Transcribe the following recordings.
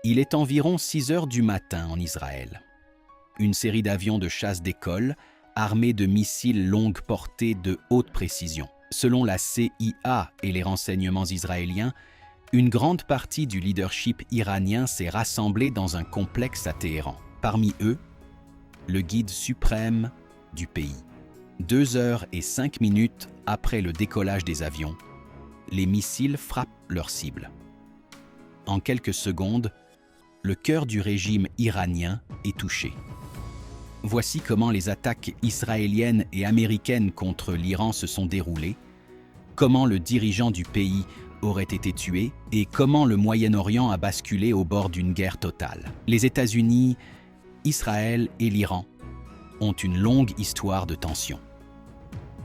Il est environ 6 heures du matin en Israël. Une série d'avions de chasse décolle, armés de missiles longue portée de haute précision. Selon la CIA et les renseignements israéliens, une grande partie du leadership iranien s'est rassemblée dans un complexe à Téhéran. Parmi eux, le guide suprême du pays. 2h05 après le décollage des avions, les missiles frappent leur cible. En quelques secondes, le cœur du régime iranien est touché. Voici comment les attaques israéliennes et américaines contre l'Iran se sont déroulées, comment le dirigeant du pays aurait été tué et comment le Moyen-Orient a basculé au bord d'une guerre totale. Les États-Unis, Israël et l'Iran ont une longue histoire de tensions.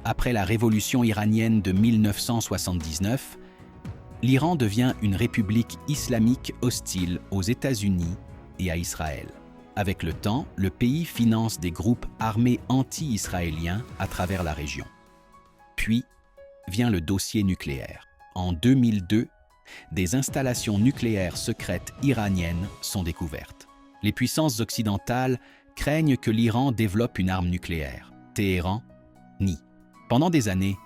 Après la révolution iranienne de 1979, l'Iran devient une république islamique hostile aux États-Unis et à Israël. Avec le temps, le pays finance des groupes armés anti-israéliens à travers la région. Puis vient le dossier nucléaire. En 2002, des installations nucléaires secrètes iraniennes sont découvertes. Les puissances occidentales craignent que l'Iran développe une arme nucléaire. Téhéran nie. Pendant des années,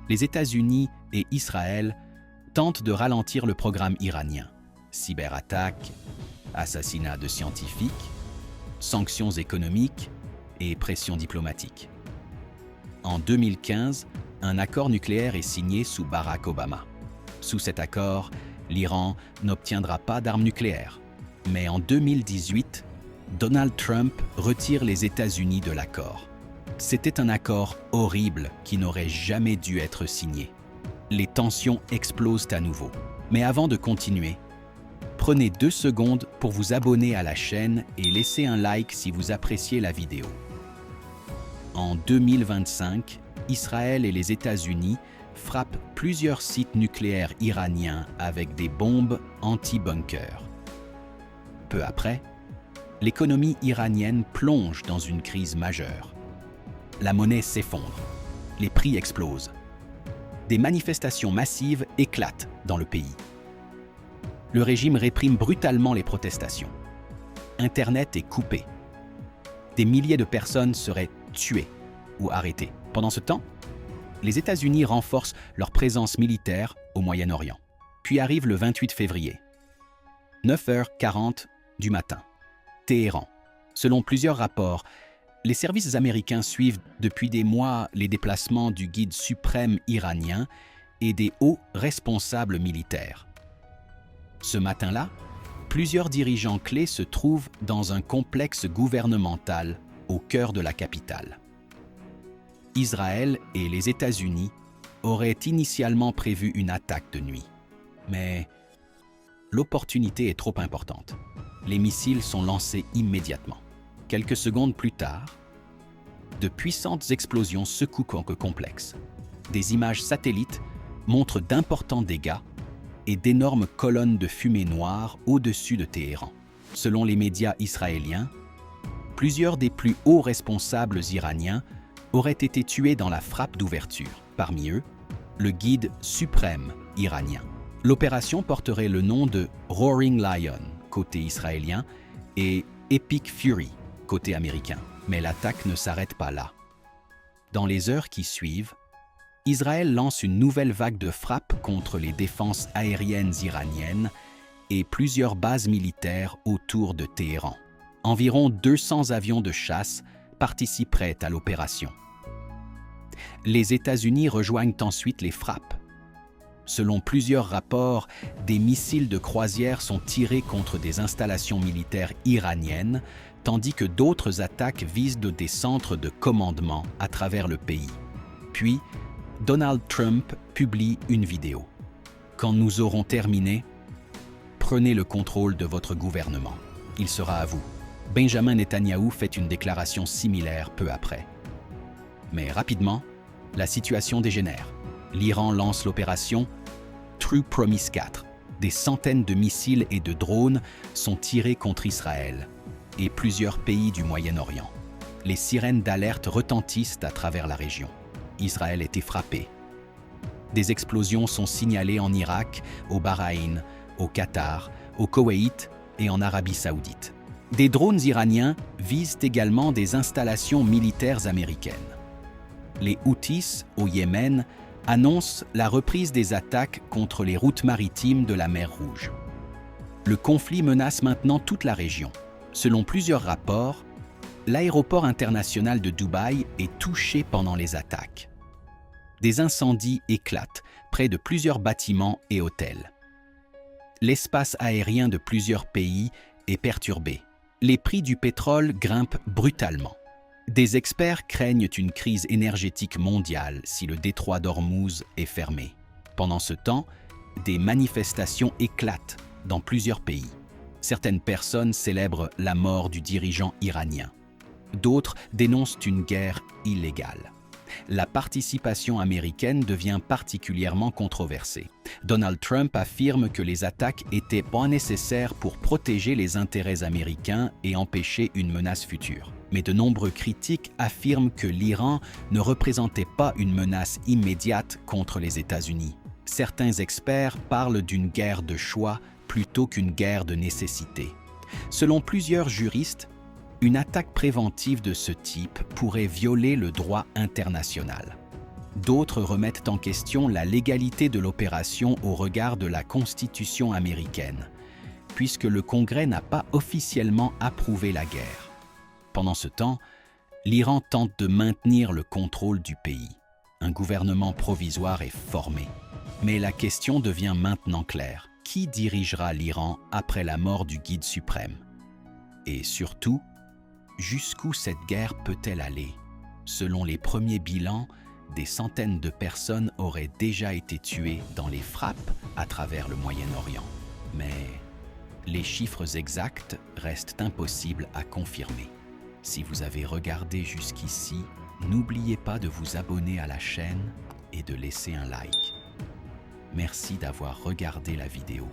les États-Unis et Israël tentent de ralentir le programme iranien. Cyberattaques, assassinats de scientifiques, sanctions économiques et pression diplomatique. En 2015, un accord nucléaire est signé sous Barack Obama. Sous cet accord, l'Iran n'obtiendra pas d'armes nucléaires. Mais en 2018, Donald Trump retire les États-Unis de l'accord. C'était un accord horrible qui n'aurait jamais dû être signé. Les tensions explosent à nouveau. Mais avant de continuer, prenez 2 secondes pour vous abonner à la chaîne et laisser un like si vous appréciez la vidéo. En 2025, Israël et les États-Unis frappent plusieurs sites nucléaires iraniens avec des bombes anti-bunker. Peu après, l'économie iranienne plonge dans une crise majeure. La monnaie s'effondre, les prix explosent. Des manifestations massives éclatent dans le pays. Le régime réprime brutalement les protestations. Internet est coupé. Des milliers de personnes seraient tuées ou arrêtées. Pendant ce temps, les États-Unis renforcent leur présence militaire au Moyen-Orient. Puis arrive le 28 février, 9h40 du matin. Téhéran. Selon plusieurs rapports, les services américains suivent depuis des mois les déplacements du guide suprême iranien et des hauts responsables militaires. Ce matin-là, plusieurs dirigeants clés se trouvent dans un complexe gouvernemental au cœur de la capitale. Israël et les États-Unis auraient initialement prévu une attaque de nuit. Mais l'opportunité est trop importante. Les missiles sont lancés immédiatement. Quelques secondes plus tard, de puissantes explosions secouent le complexe. Des images satellites montrent d'importants dégâts et d'énormes colonnes de fumée noire au-dessus de Téhéran. Selon les médias israéliens, plusieurs des plus hauts responsables iraniens auraient été tués dans la frappe d'ouverture. Parmi eux, le guide suprême iranien. L'opération porterait le nom de Roaring Lion, côté israélien, et Epic Fury, côté américain. Mais l'attaque ne s'arrête pas là. Dans les heures qui suivent, Israël lance une nouvelle vague de frappes contre les défenses aériennes iraniennes et plusieurs bases militaires autour de Téhéran. Environ 200 avions de chasse participeraient à l'opération. Les États-Unis rejoignent ensuite les frappes. Selon plusieurs rapports, des missiles de croisière sont tirés contre des installations militaires iraniennes, tandis que d'autres attaques visent des centres de commandement à travers le pays. Puis, Donald Trump publie une vidéo. Quand nous aurons terminé, prenez le contrôle de votre gouvernement. Il sera à vous. Benjamin Netanyahou fait une déclaration similaire peu après. Mais rapidement, la situation dégénère. L'Iran lance l'opération True Promise 4. Des centaines de missiles et de drones sont tirés contre Israël et plusieurs pays du Moyen-Orient. Les sirènes d'alerte retentissent à travers la région. Israël était frappé. Des explosions sont signalées en Irak, au Bahreïn, au Qatar, au Koweït et en Arabie Saoudite. Des drones iraniens visent également des installations militaires américaines. Les Houthis, au Yémen, annoncent la reprise des attaques contre les routes maritimes de la mer Rouge. Le conflit menace maintenant toute la région. Selon plusieurs rapports, l'aéroport international de Dubaï est touché pendant les attaques. Des incendies éclatent près de plusieurs bâtiments et hôtels. L'espace aérien de plusieurs pays est perturbé. Les prix du pétrole grimpent brutalement. Des experts craignent une crise énergétique mondiale si le détroit d'Ormuz est fermé. Pendant ce temps, des manifestations éclatent dans plusieurs pays. Certaines personnes célèbrent la mort du dirigeant iranien. D'autres dénoncent une guerre illégale. La participation américaine devient particulièrement controversée. Donald Trump affirme que les attaques étaient pas nécessaires pour protéger les intérêts américains et empêcher une menace future. Mais de nombreux critiques affirment que l'Iran ne représentait pas une menace immédiate contre les États-Unis. Certains experts parlent d'une guerre de choix plutôt qu'une guerre de nécessité. Selon plusieurs juristes, une attaque préventive de ce type pourrait violer le droit international. D'autres remettent en question la légalité de l'opération au regard de la Constitution américaine, puisque le Congrès n'a pas officiellement approuvé la guerre. Pendant ce temps, l'Iran tente de maintenir le contrôle du pays. Un gouvernement provisoire est formé. Mais la question devient maintenant claire. Qui dirigera l'Iran après la mort du guide suprême? Et surtout, jusqu'où cette guerre peut-elle aller? Selon les premiers bilans, des centaines de personnes auraient déjà été tuées dans les frappes à travers le Moyen-Orient. Mais les chiffres exacts restent impossibles à confirmer. Si vous avez regardé jusqu'ici, n'oubliez pas de vous abonner à la chaîne et de laisser un like. Merci d'avoir regardé la vidéo.